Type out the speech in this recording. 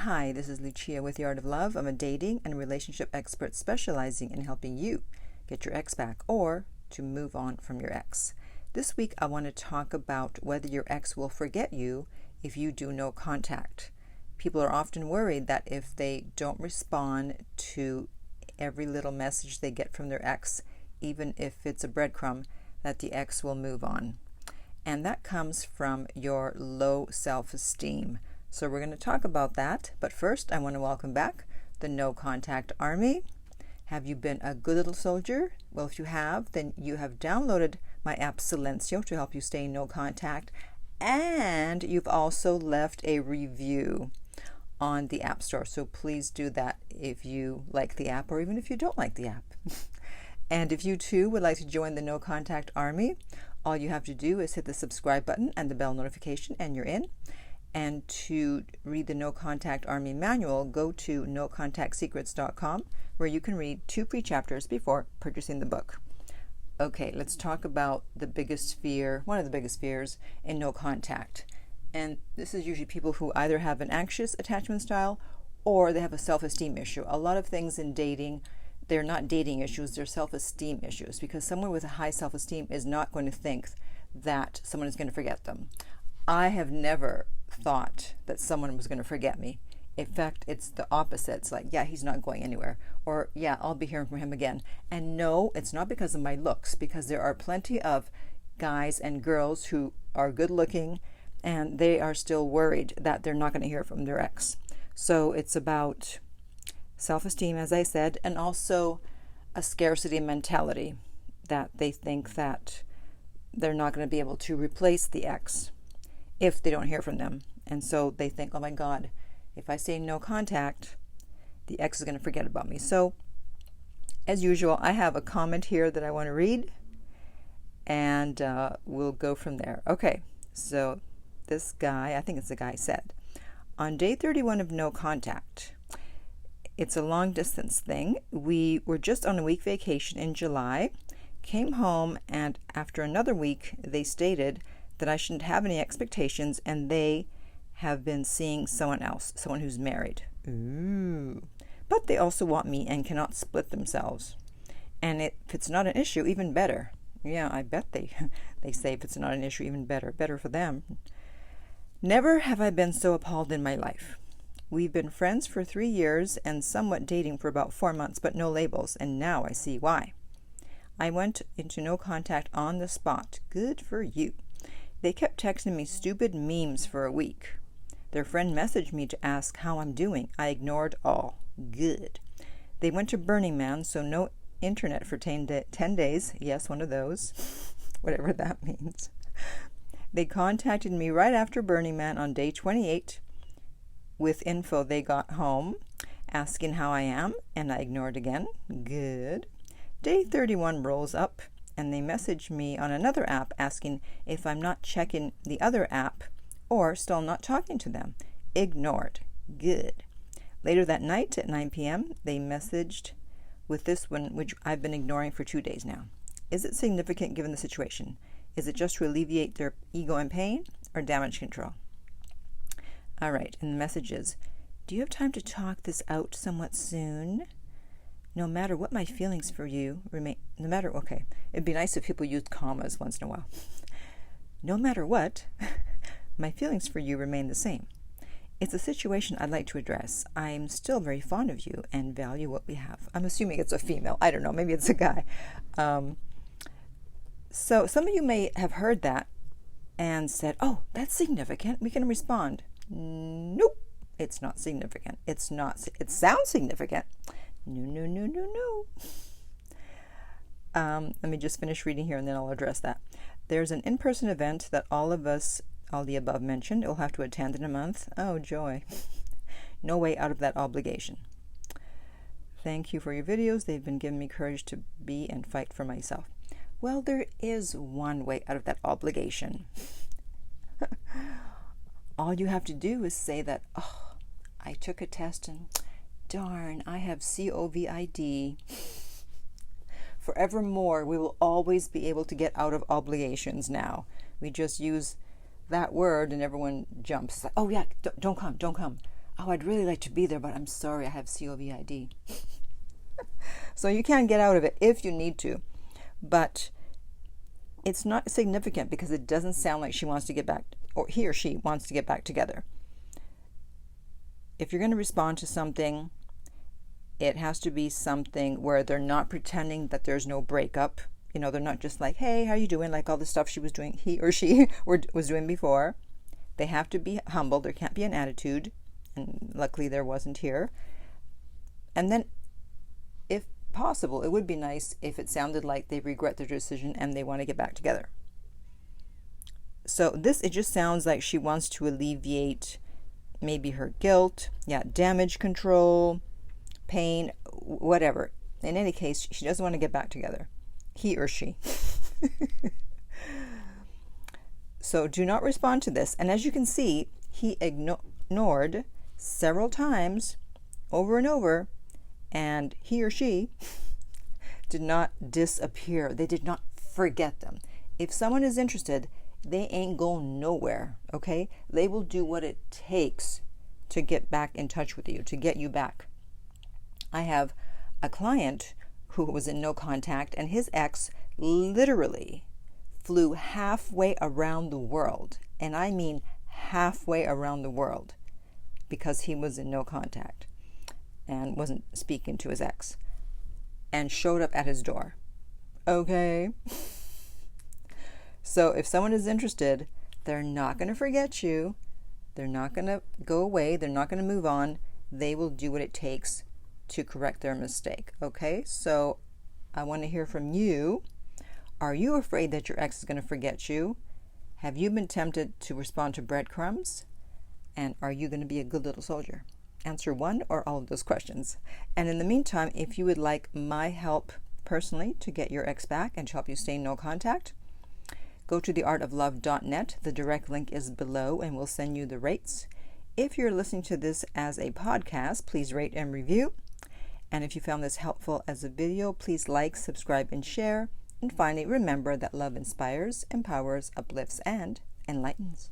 Hi, this is Lucia with The Art of Love. I'm a dating and relationship expert specializing in helping you get your ex back or to move on from your ex. This week I want to talk about whether your ex will forget you if you do no contact. People are often worried that if they don't respond to every little message they get from their ex, even if it's a breadcrumb, that the ex will move on. And that comes from your low self-esteem. So we're going to talk about that. But first, I want to welcome back the No Contact Army. Have you been a good little soldier? Well, if you have, then you have downloaded my app Silencio to help you stay in no contact. And you've also left a review on the App Store. So please do that if you like the app or even if you don't like the app. And if you too would like to join the No Contact Army, all you have to do is hit the subscribe button and the bell notification and you're in. And to read the No Contact Army manual, go to nocontactsecrets.com where you can read 2 free chapters before purchasing the book. Okay, let's talk about the biggest fear, one of the biggest fears in no contact. And this is usually people who either have an anxious attachment style or they have a self-esteem issue. A lot of things in dating, they're not dating issues, they're self-esteem issues, because someone with a high self-esteem is not going to think that someone is going to forget them. I have never thought that someone was going to forget me. In fact, it's the opposite. It's like, yeah, he's not going anywhere. Or, yeah, I'll be hearing from him again. And no, it's not because of my looks, because there are plenty of guys and girls who are good looking and they are still worried that they're not going to hear from their ex. So it's about self-esteem, as I said, and also a scarcity mentality that they think that they're not going to be able to replace the ex if they don't hear from them. And so they think, oh my God, if I say no contact, the ex is going to forget about me. So as usual, I have a comment here that I want to read and we'll go from there. Okay, so this guy, I think it's the guy, said, on day 31 of no contact, it's a long distance thing. We were just on a week vacation in July, came home, and after another week, they stated that I shouldn't have any expectations, and they have been seeing someone else, someone who's married. Ooh. But they also want me and cannot split themselves. And if it's not an issue, even better. Yeah, I bet they say if it's not an issue, even better. Better for them. Never have I been so appalled in my life. We've been friends for 3 years and somewhat dating for about 4 months, but no labels, and now I see why. I went into no contact on the spot. Good for you. They kept texting me stupid memes for a week. Their friend messaged me to ask how I'm doing. I ignored all. Good. They went to Burning Man, so no internet for 10 days. Yes, one of those. Whatever that means. They contacted me right after Burning Man on day 28 with info they got home, asking how I am, and I ignored again. Good. Day 31 rolls up, and they message me on another app asking if I'm not checking the other app or still not talking to them. Ignored. Good. Later that night at 9 p.m., they messaged with this one, which I've been ignoring for 2 days now. Is it significant given the situation? Is it just to alleviate their ego and pain or damage control? All right, and the message is, do you have time to talk this out somewhat soon? No matter what my feelings for you remain, it'd be nice if people used commas once in a while. No matter what, my feelings for you remain the same. It's a situation I'd like to address. I'm still very fond of you and value what we have. I'm assuming it's a female. I don't know. Maybe it's a guy. So some of you may have heard that and said, oh, that's significant. We can respond. Nope, it's not significant. It sounds significant. No. Let me just finish reading here and then I'll address that. There's an in-person event that all of us, all the above mentioned, will have to attend in a month. Oh, joy. No way out of that obligation. Thank you for your videos. They've been giving me courage to be and fight for myself. Well, there is one way out of that obligation. All you have to do is say that, oh, I took a test and darn, I have COVID. Forevermore, we will always be able to get out of obligations now. We just use that word and everyone jumps. It's like, oh yeah, don't come. oh, I'd really like to be there, but I'm sorry, I have COVID. So you can get out of it if you need to. But it's not significant because it doesn't sound like she wants to get back, or he or she wants to get back together. If you're going to respond to something, it has to be something where they're not pretending that there's no breakup. You know, they're not just like, hey, how you doing? Like all the stuff she was doing, he or she was doing before. They have to be humble. There can't be an attitude. And luckily there wasn't here. And then, if possible, it would be nice if it sounded like they regret their decision and they want to get back together. So it just sounds like she wants to alleviate maybe her guilt, damage control, pain, whatever. In any case, she doesn't want to get back together. He or she. So do not respond to this. And as you can see, he ignored several times, over and over, and he or she did not disappear. They did not forget them. If someone is interested, they ain't going nowhere, okay? They will do what it takes to get back in touch with you, to get you back. I have a client who was in no contact, and his ex literally flew halfway around the world, and I mean halfway around the world, because he was in no contact and wasn't speaking to his ex, and showed up at his door. Okay? So if someone is interested, they're not going to forget you. They're not going to go away. They're not going to move on. They will do what it takes to correct their mistake. Okay? So I want to hear from you. Are you afraid that your ex is going to forget you? Have you been tempted to respond to breadcrumbs? And are you going to be a good little soldier? Answer one or all of those questions. And in the meantime, if you would like my help personally to get your ex back and to help you stay in no contact, go to theartoflove.net. The direct link is below and we'll send you the rates. If you're listening to this as a podcast, please rate and review. And if you found this helpful as a video, please like, subscribe, and share. And finally, remember that love inspires, empowers, uplifts, and enlightens.